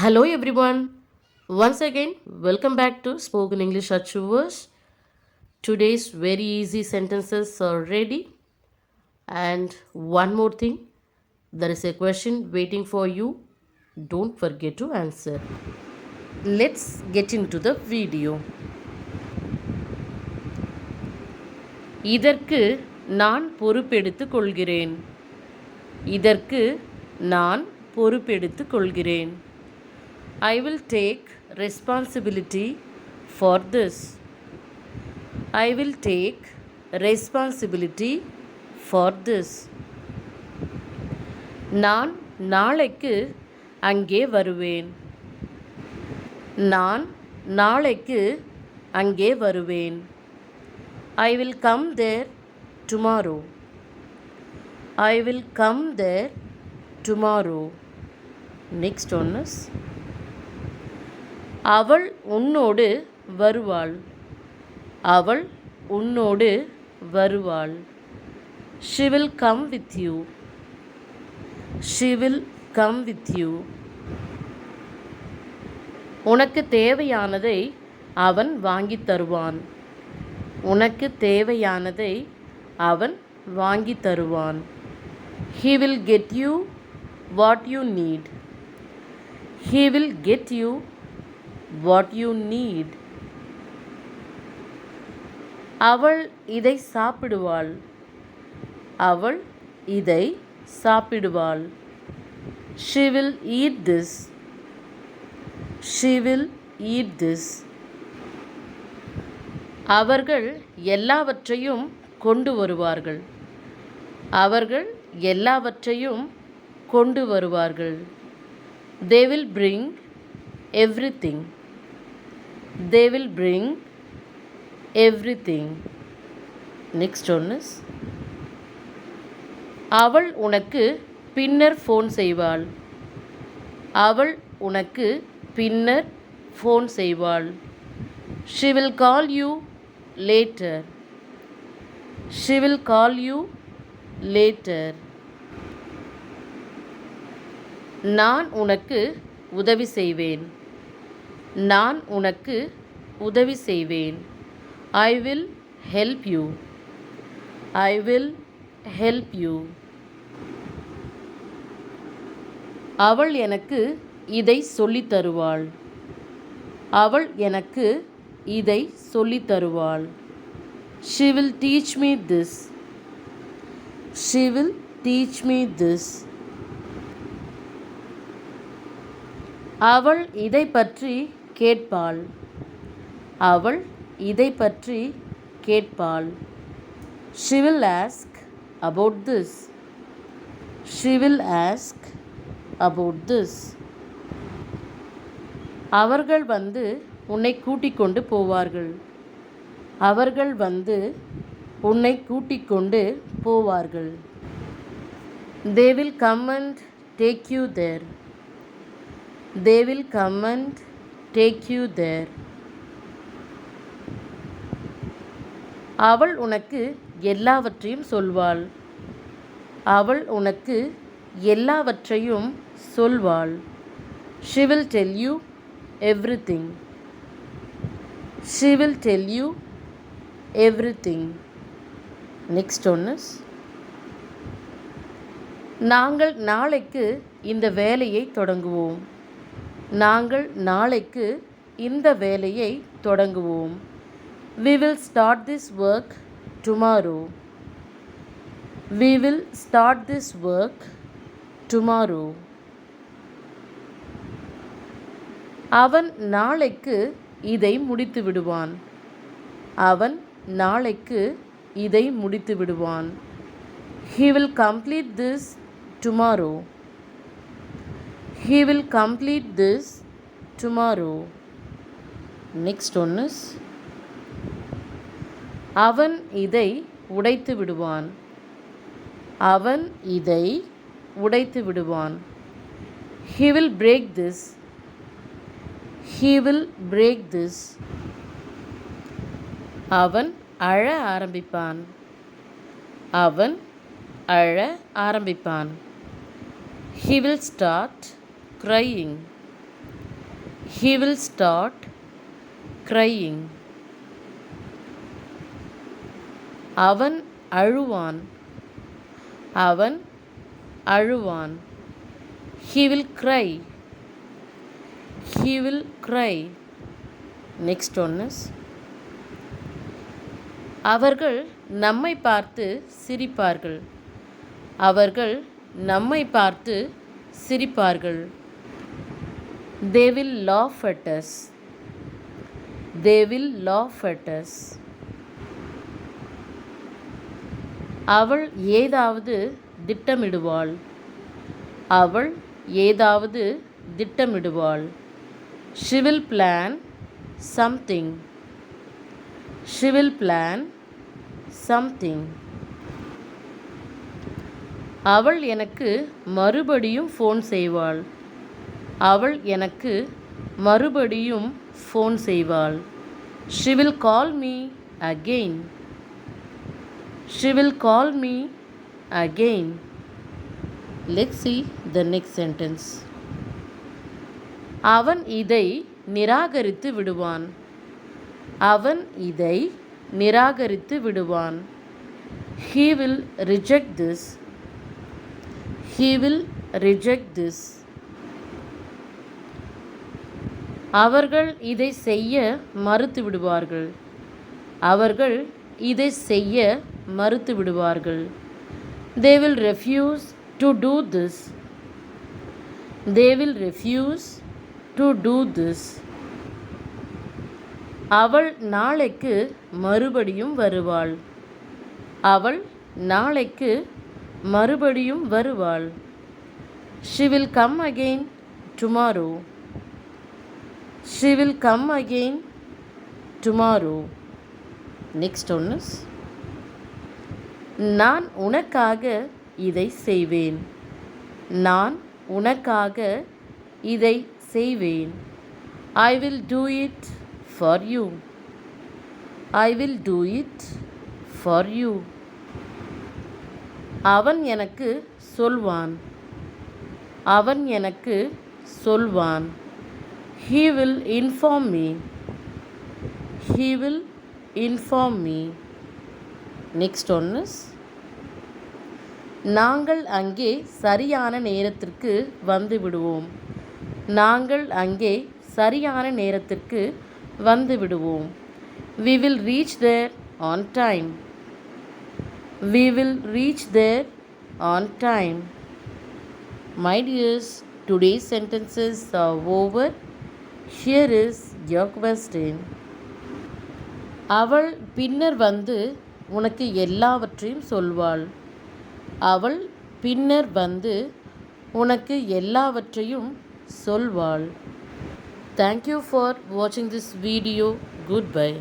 Hello everyone. Once again, welcome back to Spoken English Achievers. Today's very easy sentences are ready. And one more thing, there is a question waiting for you. Don't forget to answer. Let's get into the video. இதற்கு நான் பொறுப்பெடுத்துக் கொள்கிறேன். இதற்கு நான் பொறுப்பெடுத்துக் கொள்கிறேன். I will take responsibility for this. I will take responsibility for this. நான் நாளைக்கு அங்கே வருவேன். நான் நாளைக்கு அங்கே வருவேன். I will come there tomorrow. I will come there tomorrow. Next one is அவள் உன்னோடு வருவாள். அவள் உன்னோடு வருவாள். She will come with you. She will come with you. உனக்கு தேவையானதை அவன் வாங்கித் தருவான். உனக்கு தேவையானதை அவன் வாங்கித் தருவான். He will get you what you need. He will get you what you need. அவள் இதை சாப்பிடுவாள். அவள் இதை சாப்பிடுவாள். She will eat this. She will eat this. அவர்கள் எல்லாவற்றையும் கொண்டு வருவார்கள். அவர்கள் எல்லாவற்றையும் கொண்டு வருவார்கள். They will bring everything. They will bring everything. Next one is அவள் உனக்கு பின்னர் ஃபோன் செய்வாள். அவள் உனக்கு பின்னர் ஃபோன் செய்வாள். She will call you later. She will call you later. நான் உனக்கு உதவி செய்வேன். நான் உனக்கு உதவி செய்வேன். I will help you. I will help you. அவள் எனக்கு இதை சொல்லித் தருவாள். அவள் எனக்கு இதை சொல்லித் தருவாள். She will teach me this. She will teach me this. அவள் இதை பற்றி கேட்பாள். அவள் இதை பற்றி கேட்பாள். She will ask about this. She will ask about this. அவர்கள் வந்து உன்னை கூட்டிக் கொண்டு போவார்கள். அவர்கள் வந்து உன்னை கூட்டிக் கொண்டு போவார்கள். They will come and take you there. They will come and take you there. அவள் உனக்கு எல்லாவற்றையும் சொல்வாள். அவள் உனக்கு எல்லாவற்றையும் சொல்வாள். She will tell you everything. She will tell you everything. Next one is நாங்கள் நாளைக்கு இந்த வேலையை தொடங்குவோம். நாங்கள் நாளைக்கு இந்த வேலையை தொடங்குவோம். We will start this work tomorrow. We will start this work tomorrow. அவன் நாளைக்கு இதை முடித்து விடுவான். அவன் நாளைக்கு இதை முடித்து விடுவான். He will complete this tomorrow. He will complete this tomorrow. Next one is அவன் இதை உடைத்து விடுவான். அவன் இதை உடைத்து விடுவான். He will break this. He will break this. அவன் அழ ஆரம்பிப்பான். அவன் அழ ஆரம்பிப்பான். He will start crying. He will start crying. அவன் அழுவான். அவன் அழுவான். He will cry. He will cry. Next one is அவர்கள் நம்மை பார்த்து சிரிப்பார்கள். அவர்கள் நம்மை பார்த்து சிரிப்பார்கள். They will laugh at us. They will laugh at us. அவள் ஏதாவது திட்டமிடுவாள். அவள் ஏதாவது திட்டமிடுவாள். She will plan something. She will plan something. அவள் எனக்கு மறுபடியும் ஃபோன் செய்வாள். அவள் எனக்கு மறுபடியும் ஃபோன் செய்வாள். She will call me again. She will call me again. Let's see the next sentence. அவன் இதை நிராகரித்து விடுவான். அவன் இதை நிராகரித்து விடுவான். He will reject this. He will reject this. அவர்கள் இதை செய்ய மறுத்து விடுவார்கள். அவர்கள் இதை செய்ய மறுத்து விடுவார்கள். They will refuse to do this. They will refuse to do this. அவள் நாளைக்கு மறுபடியும் வருவாள். அவள் நாளைக்கு மறுபடியும் வருவாள். She will come again tomorrow. She will come again tomorrow. Next one is நான் உனக்காக இதை செய்வேன். நான் உனக்காக இதை செய்வேன். I will do it for you. I will do it for you. அவன் எனக்கு சொல்வான். அவன் எனக்கு சொல்வான். He will inform me. He will inform me. Next one is நாங்கள் அங்கே சரியான நேரத்திற்கு வந்து விடுவோம். நாங்கள் அங்கே சரியான நேரத்திற்கு வந்து விடுவோம். We will reach there on time. We will reach there on time. My dears, today's sentences are over. Here is your question. அவள் பின்னர் வந்து உனக்கு எல்லாவற்றையும் சொல்வாள். அவள் பின்னர் வந்து உனக்கு எல்லாவற்றையும் சொல்வாள். Thank you for watching this video. Goodbye.